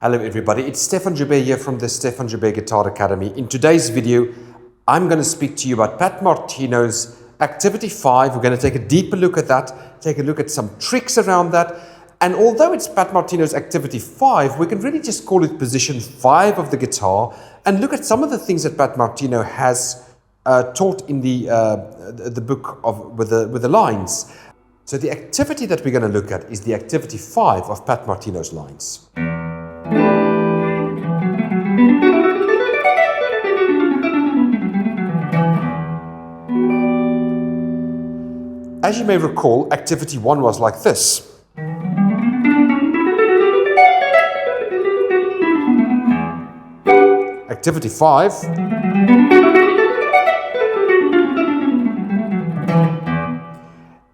Hello everybody, it's Stefan Joubert here from the Stefan Joubert Guitar Academy. In today's video, I'm going to speak to you about Pat Martino's Activity 5. We're going to take a deeper look at that, take a look at some tricks around that. And although it's Pat Martino's Activity 5, we can really just call it position 5 of the guitar and look at some of the things that Pat Martino has taught in the book with the lines. So the activity that we're going to look at is the Activity 5 of Pat Martino's lines. As you may recall, Activity 1 was like this. Activity 5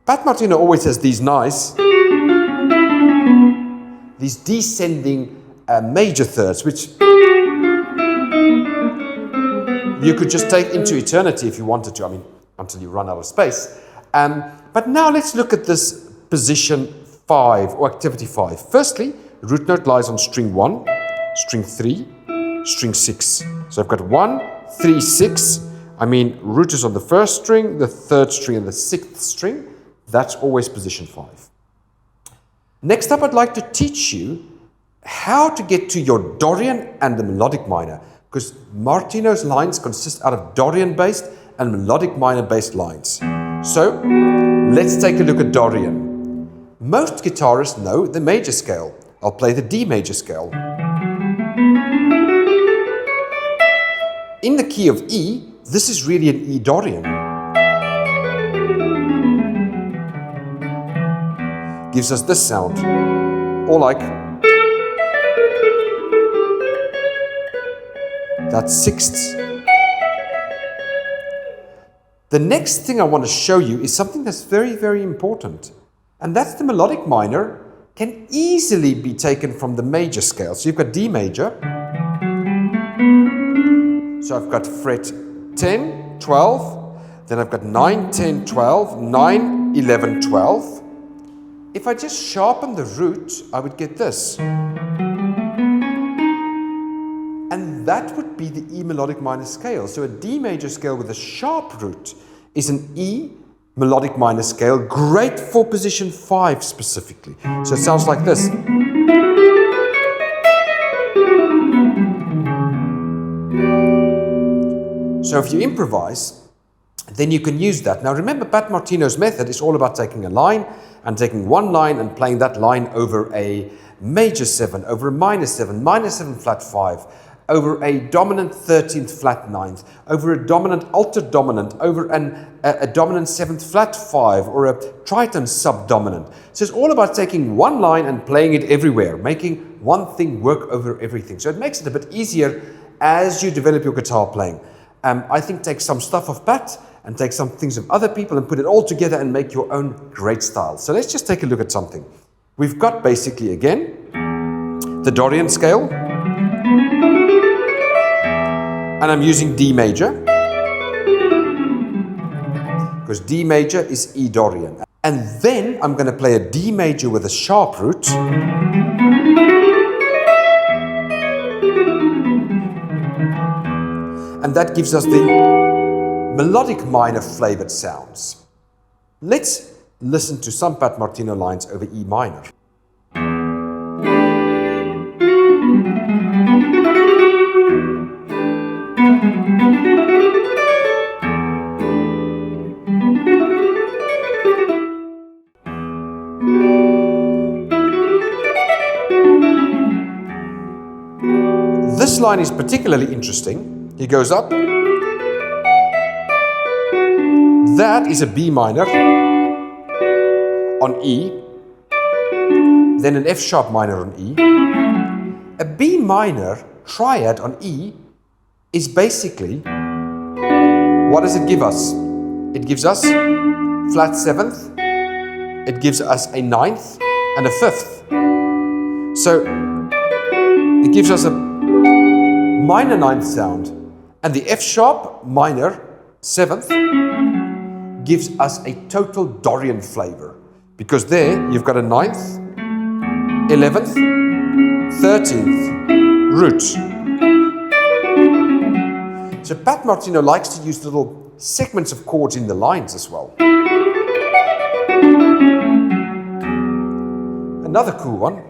Pat Martino always has these descending major thirds, which you could just take into eternity if you wanted to, I mean, until you run out of space. But now let's look at this position 5 or Activity 5. Firstly, root note lies on string 1, string 3, string 6. So I've got 1, 3, 6. I mean, root is on the first string, the third string, and the sixth string. That's always position 5. Next up, I'd like to teach you how to get to your Dorian and the melodic minor, because Martino's lines consist out of Dorian-based and melodic minor-based lines. So let's take a look at Dorian. Most guitarists know the major scale. I'll play the D major scale. In the key of E, this is really an E Dorian. Gives us this sound, or like that's sixths. The next thing I want to show you is something that's very, very important. And that's the melodic minor can easily be taken from the major scale. So you've got D major. So I've got fret 10, 12. Then I've got 9, 10, 12, 9, 11, 12. If I just sharpen the root, I would get this. And that would be the E melodic minor scale. So a D major scale with a sharp root is an E melodic minor scale, great for position 5 specifically. So it sounds like this. So if you improvise, then you can use that. Now remember, Pat Martino's method is all about taking a line and taking one line and playing that line over a major 7, over a minor 7, minor 7 flat 5, over a dominant 13th flat 9th, over a dominant altered dominant, over a dominant 7th flat 5, or a tritone subdominant. So it's all about taking one line and playing it everywhere, making one thing work over everything. So it makes it a bit easier as you develop your guitar playing. I think take some stuff of Pat and take some things of other people and put it all together and make your own great style. So let's just take a look at something. We've got basically, again, the Dorian scale. And I'm using D major, because D major is E Dorian. And then I'm going to play a D major with a sharp root. And that gives us the melodic minor flavored sounds. Let's listen to some Pat Martino lines over E minor. This line is particularly interesting. He goes up. That is a B minor on E, then an F sharp minor on E. A B minor triad on E is basically, what does it give us? It gives us flat 7th, it gives us a 9th and a 5th. So it gives us a minor 9th sound, and the F sharp minor 7th gives us a total Dorian flavor, because there you've got a 9th, 11th, 13th, root. So Pat Martino likes to use little segments of chords in the lines as well. Another cool one.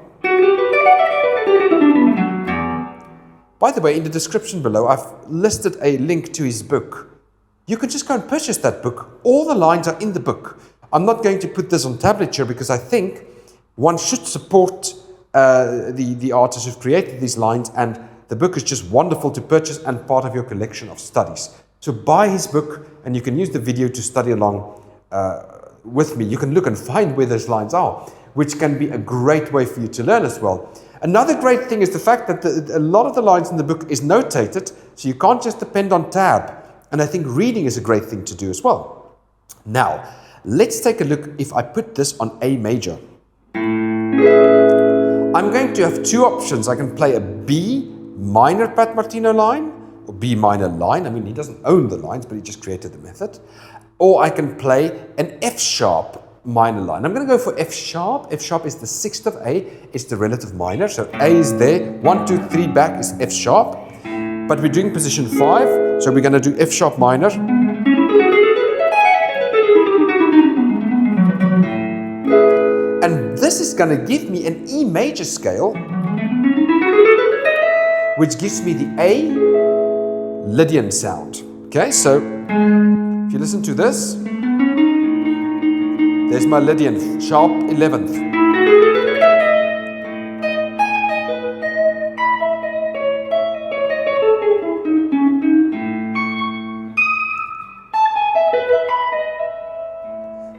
By the way, in the description below, I've listed a link to his book. You can just go and purchase that book. All the lines are in the book. I'm not going to put this on tablature because I think one should support the artists who've created these lines, and the book is just wonderful to purchase and part of your collection of studies. So buy his book and you can use the video to study along with me. You can look and find where those lines are, which can be a great way for you to learn as well. Another great thing is the fact that a lot of the lines in the book is notated, so you can't just depend on tab. And I think reading is a great thing to do as well. Now, let's take a look if I put this on A major. I'm going to have two options. I can play a B minor Pat Martino line, or B minor line. I mean, he doesn't own the lines, but he just created the method. Or I can play an F sharp minor line. I'm going to go for F sharp. F sharp is the sixth of A. It's the relative minor. So A is there. 1, 2, 3 back is F sharp. But we're doing position 5. So we're going to do F sharp minor. And this is going to give me an E major scale, which gives me the A Lydian sound. Okay, so if you listen to this, there's my Lydian, sharp 11th.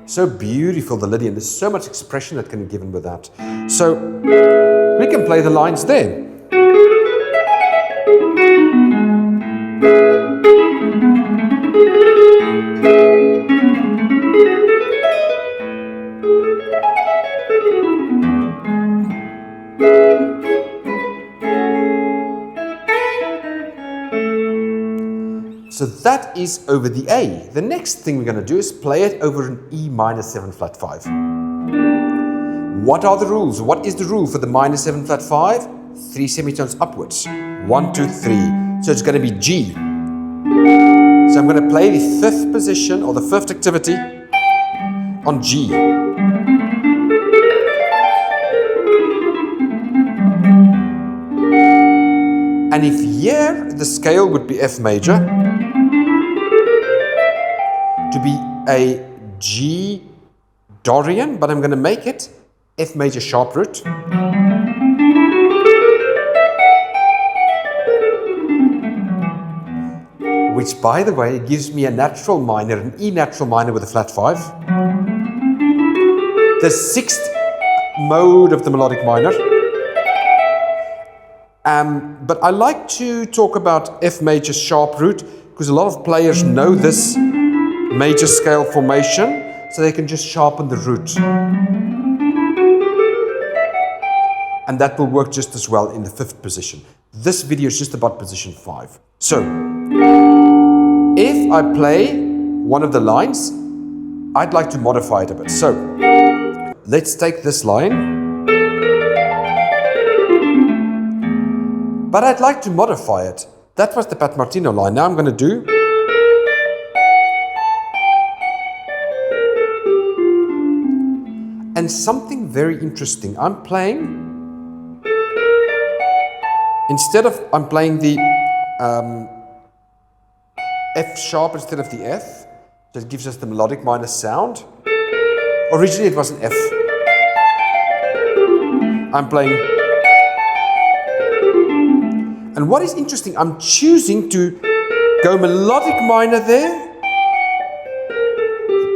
So beautiful, the Lydian. There's so much expression that can be given with that. So we can play the lines there. So that is over the A. The next thing we're going to do is play it over an E minor 7 flat 5. What are the rules? What is the rule for the minor 7 flat 5? 3 semitones upwards. 1, 2, 3. So it's going to be G. So I'm going to play the fifth position or the fifth activity on G. And if here the scale would be F major, to be a G Dorian, but I'm going to make it F major sharp root. Which, by the way, gives me a natural minor, an E natural minor with a flat 5. The sixth mode of the melodic minor. But I like to talk about F major sharp root because a lot of players know this major scale formation, so they can just sharpen the root. And that will work just as well in the fifth position. This video is just about position 5. So, if I play one of the lines, I'd like to modify it a bit. So, let's take this line. But I'd like to modify it. That was the Pat Martino line. Now I'm going to do and something very interesting. I'm playing, instead of, I'm playing the F sharp instead of the F. That gives us the melodic minor sound. Originally it was an F. I'm playing. And what is interesting, I'm choosing to go melodic minor there.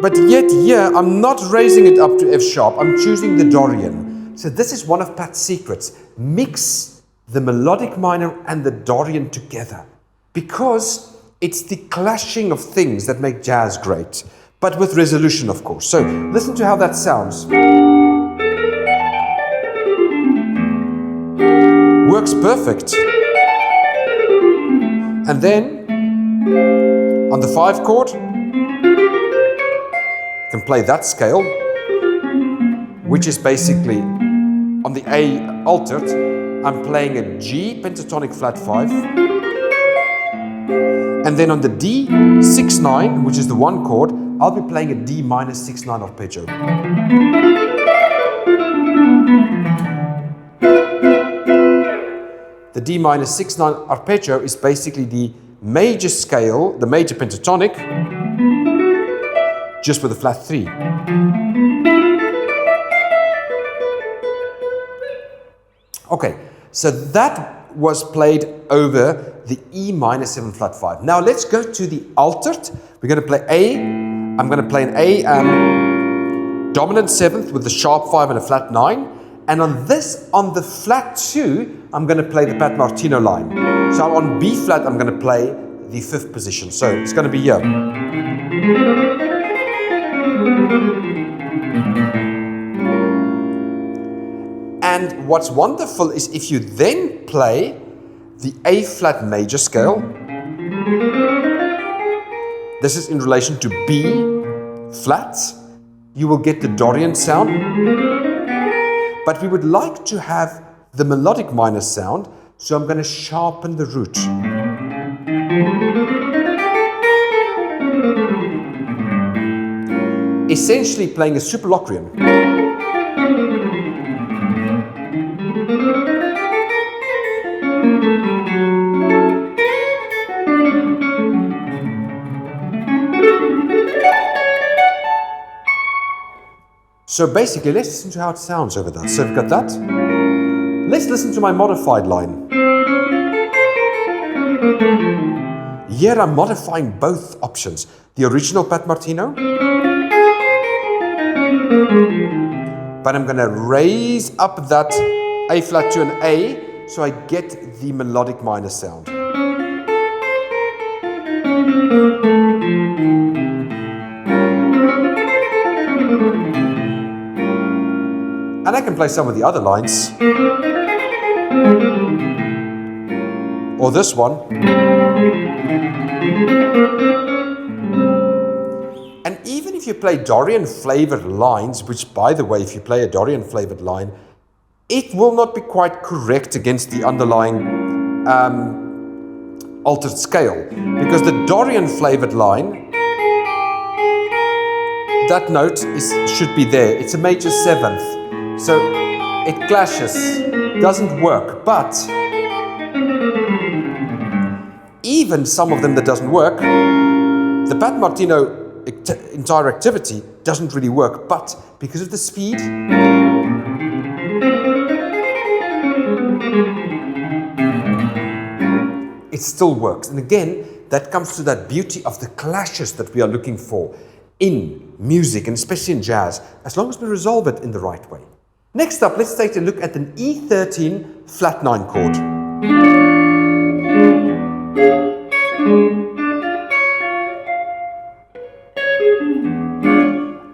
But yet here, I'm not raising it up to F sharp. I'm choosing the Dorian. So this is one of Pat's secrets. Mix the melodic minor and the Dorian together. Because it's the clashing of things that make jazz great. But with resolution, of course. So listen to how that sounds. Works perfect. And then, on the 5 chord, you can play that scale, which is basically on the A altered. I'm playing a G pentatonic flat 5. And then on the D 6-9, which is the 1 chord, I'll be playing a D minor 6-9 arpeggio. The D minor 6-9 arpeggio is basically the major scale, the major pentatonic, just with a flat 3. Okay, so that was played over the E minor 7 flat 5. Now let's go to the altered. We're going to play A. I'm going to play an A dominant 7th with the sharp 5 and a flat 9. And on this, on the flat 2, I'm going to play the Pat Martino line. So on B flat, I'm going to play the 5th position. So it's going to be here. And what's wonderful is if you then play the A flat major scale, this is in relation to B flat, you will get the Dorian sound. But we would like to have the melodic minor sound, so I'm going to sharpen the root. Essentially playing a superlocrian. So basically, let's listen to how it sounds over there. So we've got that. Let's listen to my modified line. Here I'm modifying both options. The original Pat Martino. But I'm going to raise up that A flat to an A, so I get the melodic minor sound. And I can play some of the other lines. Or this one. And even if you play Dorian flavored lines, which by the way, if you play a Dorian flavored line, it will not be quite correct against the underlying altered scale. Because the Dorian flavored line, that note should be there. It's a major 7th. So it clashes, doesn't work, but even some of them that doesn't work, the Pat Martino entire activity doesn't really work, but because of the speed, it still works. And again, that comes to that beauty of the clashes that we are looking for in music, and especially in jazz, as long as we resolve it in the right way. Next up, let's take a look at an E13 flat 9 chord.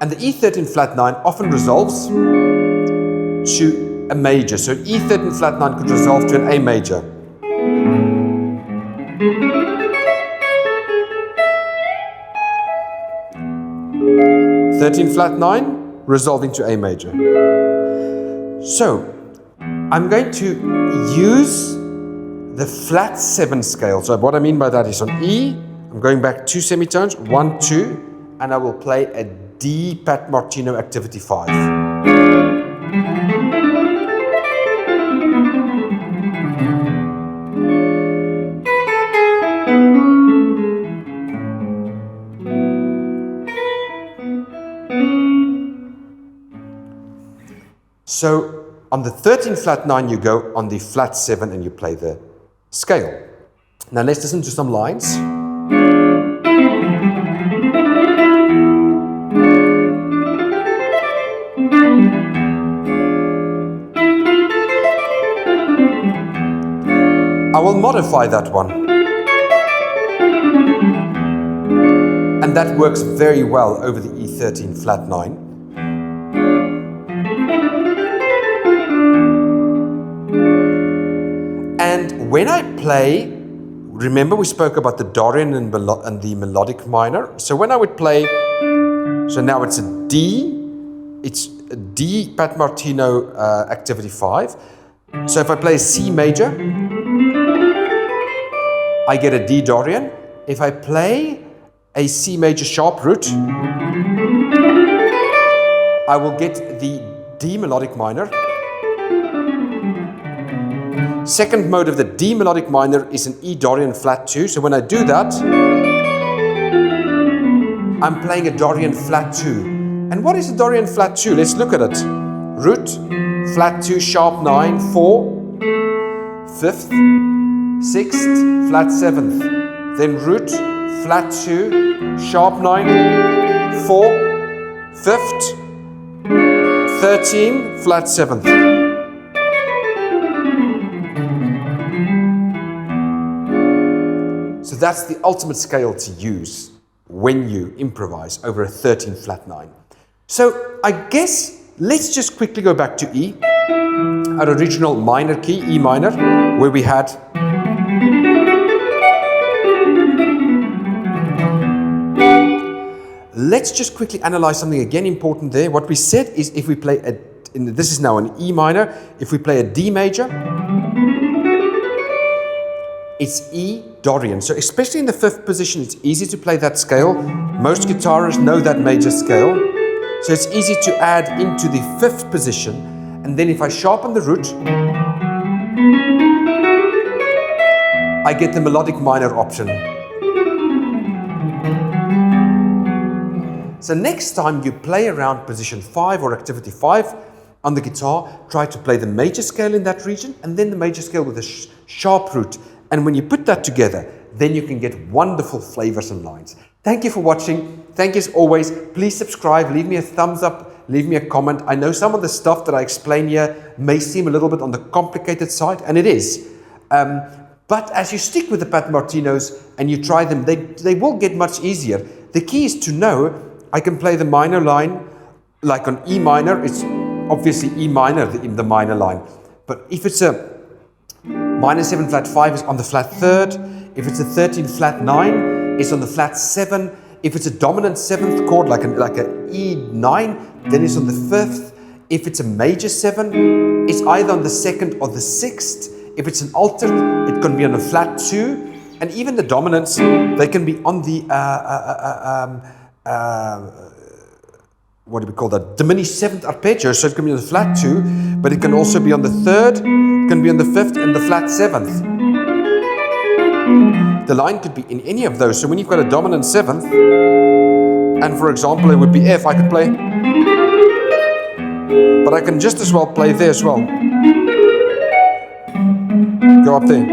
And the E13 flat 9 often resolves to a major. So an E13 flat 9 could resolve to an A major. (13 flat 9) resolving to A major. So, I'm going to use the flat 7 scale. So what I mean by that is on E, I'm going back 2 semitones, 1, 2, and I will play a D Pat Martino activity 5. So on the 13 flat 9, you go on the flat 7 and you play the scale. Now let's listen to some lines. I will modify that one. And that works very well over the E13 flat 9. And when I play, remember we spoke about the Dorian and the melodic minor. So when I would play, so now it's a D, it's a D Pat Martino activity 5. So if I play a C major, I get a D Dorian. If I play a C major sharp root, I will get the D melodic minor. Second mode of the D melodic minor is an E Dorian flat 2. So when I do that, I'm playing a Dorian flat 2. And what is a Dorian flat 2? Let's look at it. Root, flat 2, sharp 9, 4, 5th, 6th, flat 7th. Then root, flat 2, sharp 9, 4, 5th, 13, flat 7th. So that's the ultimate scale to use when you improvise over a 13 flat 9. So I guess let's just quickly go back to E, our original minor key, E minor, where we had let's just quickly analyze something again important there. What we said is if we play this is now an E minor, if we play a D major, it's E Dorian. So especially in the 5th position, it's easy to play that scale. Most guitarists know that major scale. So it's easy to add into the 5th position. And then if I sharpen the root, I get the melodic minor option. So next time you play around position 5 or activity 5 on the guitar, try to play the major scale in that region and then the major scale with a sharp root. And when you put that together, then you can get wonderful flavors and lines. Thank you for watching. Thank you as always. Please subscribe, leave me a thumbs up, leave me a comment. I know some of the stuff that I explain here may seem a little bit on the complicated side, and it is. But as you stick with the Pat Martinos and you try them, they will get much easier. The key is to know I can play the minor line, like on E minor, it's obviously E minor, the minor line. But if it's a minor 7 flat 5 is on the flat 3rd. If it's a 13 flat 9, it's on the flat 7. If it's a dominant 7th chord, like a E9, then it's on the 5th. If it's a major 7, it's either on the 2nd or the 6th. If it's an altered, it can be on a flat 2. And even the dominants, they can be on the, what do we call that? Diminished 7th arpeggio. So it can be on the flat 2, but it can also be on the 3rd, it can be on the 5th and the flat 7th. The line could be in any of those. So when you've got a dominant 7th, and for example, it would be F, I could play, but I can just as well play there as well. Go up there.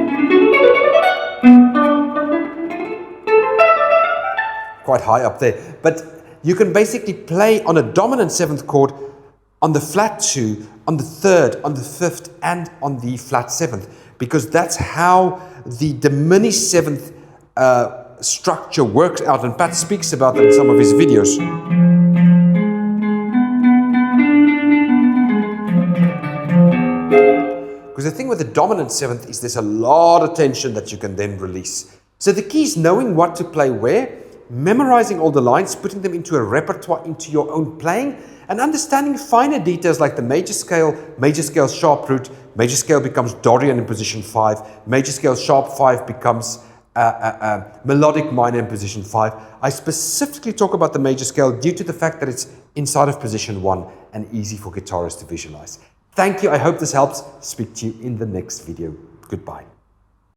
Quite high up there. But you can basically play on a dominant 7th chord on the flat 2, on the 3rd, on the 5th, and on the flat 7th, because that's how the diminished 7th structure works out, and Pat speaks about that in some of his videos. Because the thing with the dominant 7th is there's a lot of tension that you can then release. So the key is knowing what to play where, memorizing all the lines, putting them into a repertoire, into your own playing, and understanding finer details like the major scale sharp root, major scale becomes Dorian in position 5, major scale sharp 5 becomes melodic minor in position 5. I specifically talk about the major scale due to the fact that it's inside of position 1 and easy for guitarists to visualize. Thank you. I hope this helps. Speak to you in the next video. Goodbye.